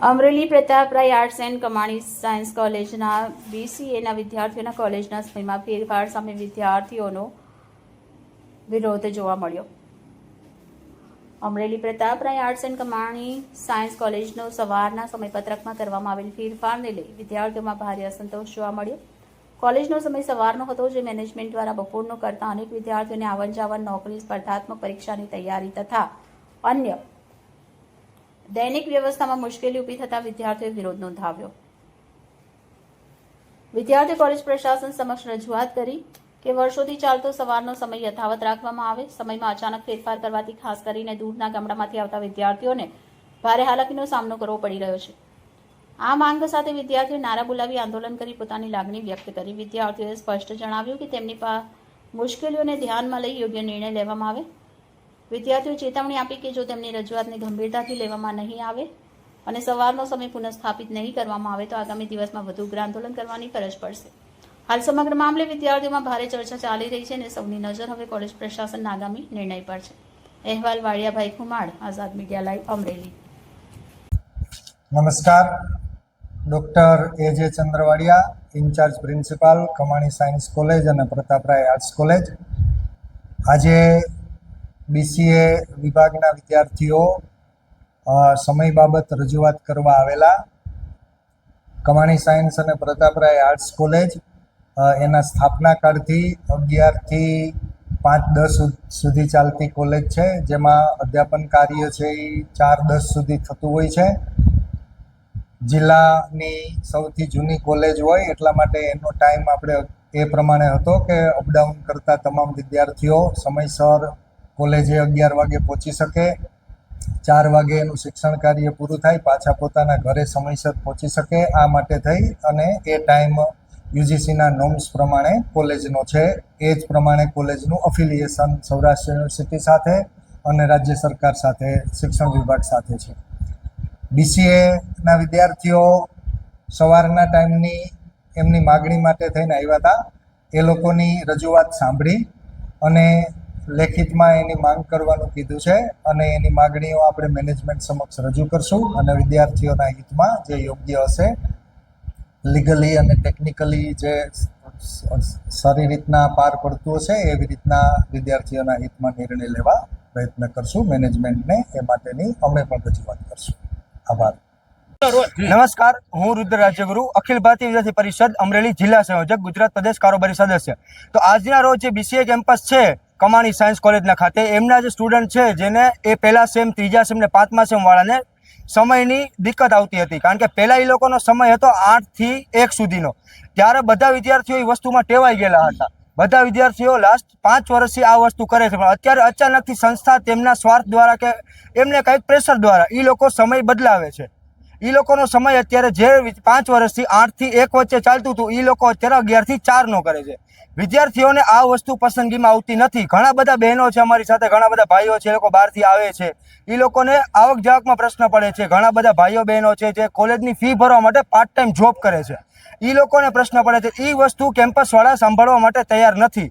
Amreli Prataprai arts and કમાણી science કોલેજના BCAના વિદ્યાર્થીઓના કોલેજના સમયમાં ફેરફાર સામે વિદ્યાર્થીઓનો વિરોધ જોવા મળ્યો. અમરેલી પ્રતાપરાય આર્ટ્સ એન્ડ કમાણી સાયન્સ કોલેજનો સવારના સમયપત્રકમાં કરવામાં આવેલ ફેરફારને લઈ વિદ્યાર્થીઓમાં ભારે અસંતોષ જોવા મળ્યો. કોલેજનો સમય સવારનો હતો, જે મેનેજમેન્ટ દ્વારા બપોરનો કરતા અનેક વિદ્યાર્થીઓને આવન જાવન, નોકરી, સ્પર્ધાત્મક પરીક્ષાની તૈયારી તથા અન્ય દૈનિક વ્યવસ્થામાં મુશ્કેલી ઊભી થતાં વિદ્યાર્થીઓએ વિરોધ નોંધાવ્યો. વિદ્યાર્થીઓ કોલેજ પ્રશાસન સમક્ષ રજૂઆત કરી કે વર્ષોથી ચાલતો સવારનો સમય યથાવત રાખવામાં આવે. સમયમાં અચાનક ફેરફાર કરવાથી ખાસ કરીને દૂરના ગામડામાંથી આવતા વિદ્યાર્થીઓને ભારે હાલાકીનો સામનો કરવો પડી રહ્યો છે. આ માંગ સાથે વિદ્યાર્થીઓએ નારા બોલાવી આંદોલન કરી પોતાની લાગણી વ્યક્ત કરી. વિદ્યાર્થીઓએ સ્પષ્ટ જણાવ્યું કે તેમની મુશ્કેલીઓને ધ્યાનમાં લઈ યોગ્ય નિર્ણય લેવામાં આવે. વિદ્યાર્થીઓએ ચેતવણી આપી કે જો તેમની રજૂઆતને ગંભીરતાથી લેવામાં નહીં આવે અને સવારનો સમય પુનઃસ્થાપિત નહીં કરવામાં આવે તો આગામી દિવસમાં વધુ ઉગ્ર આંદોલન કરવાની ફરજ પડશે. હાલ સમગ્ર મામલે વિદ્યાર્થીઓમાં ભારે ચર્ચા ચાલી રહી છે અને સૌની નજર હવે કોલેજ પ્રશાસનના આગામી નિર્ણય પર છે. અહેવાલ વાડિયાભાઈ ખુમાડ, આઝાદ મીડિયા લાઈવ, અમરેલી. નમસ્કાર, doctor A.J. Chandravadiya, in charge principal, Kamani science college અને પ્રતાપરાય આર્ટ્સ કોલેજ. આજે BCA વિભાગના વિદ્યાર્થીઓ સમય બાબત રજૂઆત કરવા આવેલા. કમાણી સાયન્સ અને પ્રતાપરાય આર્ટ્સ કોલેજ એના સ્થાપના કાળથી 11 થી 5-10 સુધી ચાલતી કોલેજ છે, જેમાં અધ્યાપન કાર્ય છે એ 4-10 સુધી થતું હોય છે. જિલ્લાની સૌથી જૂની કોલેજ હોય એટલા માટે એનો ટાઈમ આપણે એ પ્રમાણે હતો કે અપડાઉન કરતા તમામ વિદ્યાર્થીઓ સમયસર કોલેજે 11 વાગે પહોંચી શકે, 4 વાગે એનું શિક્ષણ કાર્ય પૂરું થાય, પાછા પોતાના ઘરે સમયસર પહોંચી શકે. આ માટે થઈ અને એ ટાઈમ UGCના નોર્મ્સ પ્રમાણે કોલેજનો છે. એ જ પ્રમાણે કોલેજનું અફિલિએશન સૌરાષ્ટ્ર યુનિવર્સિટી સાથે અને રાજ્ય સરકાર સાથે, શિક્ષણ વિભાગ સાથે છે. BCAના વિદ્યાર્થીઓ સવારના ટાઈમની એમની માગણી માટે થઈને આવ્યા હતા. એ લોકોની રજૂઆત સાંભળી અને લેખિતમાં એની માંગ કરવાનું કીધું છે અને એની માગણીઓ આપણે મેનેજમેન્ટ સમક્ષ રજૂ કરશું અને વિદ્યાર્થીઓના હિતમાં જે યોગ્ય હશે, લીગલી અને ટેકનિકલી જે સારી રીતના પાર પડતું હશે એવી રીતના વિદ્યાર્થીઓના હિતમાં નિર્ણય લેવા પ્રયત્ન કરશું. મેનેજમેન્ટને એ માટેની અમે પણ રજૂઆત કરશું. આભાર. નમસ્કાર, હું રુદ્ર રાજ્યગુરુ, અખિલ ભારતીય વિદ્યાર્થી પરિષદ અમરેલી જિલ્લા સંયોજક, ગુજરાત પ્રદેશ કારોબારી સદસ્ય. તો આજના રોજ જે BCA કેમ્પસ છે કમાણી સાયન્સ કોલેજના ખાતે, એમના જે સ્ટુડન્ટ છે જેને એ પહેલા સેમ, ત્રીજા સેમ ને 5મા સેમ વાળાને સમયની દિક્કત આવતી હતી, કારણ કે પહેલા એ લોકોનો સમય હતો 8 થી 1 સુધીનો. ત્યારે બધા વિદ્યાર્થીઓ એ વસ્તુમાં ટેવાઈ ગયેલા હતા. બધા વિદ્યાર્થીઓ લાસ્ટ 5 વર્ષથી આ વસ્તુ કરે છે, પણ અત્યારે અચાનકથી સંસ્થા તેમના સ્વાર્થ દ્વારા કે એમને કંઈક પ્રેશર દ્વારા એ લોકો સમય બદલાવે છે. એ લોકોનો સમય અત્યારે જે 5 વર્ષથી 8 થી 1 વચ્ચે ચાલતું હતું, એ લોકો અત્યારે 11 થી 4નો કરે છે. વિદ્યાર્થીઓને આ વસ્તુ પસંદગીમાં આવતી નથી. ઘણા બધા બહેનો છે અમારી સાથે, ઘણા બધા ભાઈઓ છે, એ લોકો બહારથી આવે છે, એ લોકોને આવક જાવકમાં પ્રશ્ન પડે છે. ઘણા બધા ભાઈઓ બહેનો છે જે કોલેજની ફી ભરવા માટે પાર્ટ ટાઈમ જોબ કરે છે, એ લોકોને પ્રશ્ન પડે છે. એ વસ્તુ કેમ્પસવાળા સાંભળવા માટે તૈયાર નથી.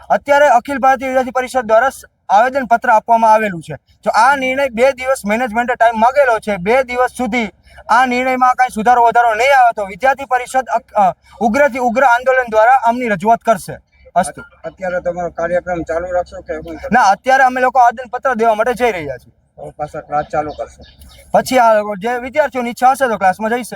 અત્યારે અખિલ ભારતીય વિદ્યાર્થી પરિષદ દ્વારા આવેદનપત્ર આપવામાં આવેલું છે. જો આ નિર્ણય 2 દિવસ મેનેજમેન્ટે ટાઈમ માગેલો છે, 2 દિવસ સુધી આ નિર્ણયમાં કાંઈ સુધારો વધારો નહીં આવે તો વિદ્યાર્થી પરિષદ ઉગ્રથી ઉગ્ર આંદોલન દ્વારા આમની રજૂઆત કરશે. અસ્તુ. અત્યારે તમારો કાર્યક્રમ ચાલુ રાખશો કે ના, અત્યારે અમે લોકો આવેદનપત્ર દેવા માટે જઈ રહ્યા છીએ. પાછા ક્લાસ ચાલુ કરશો? પછી આ જે વિદ્યાર્થીઓની ઈચ્છા હશે તો ક્લાસમાં જઈશે.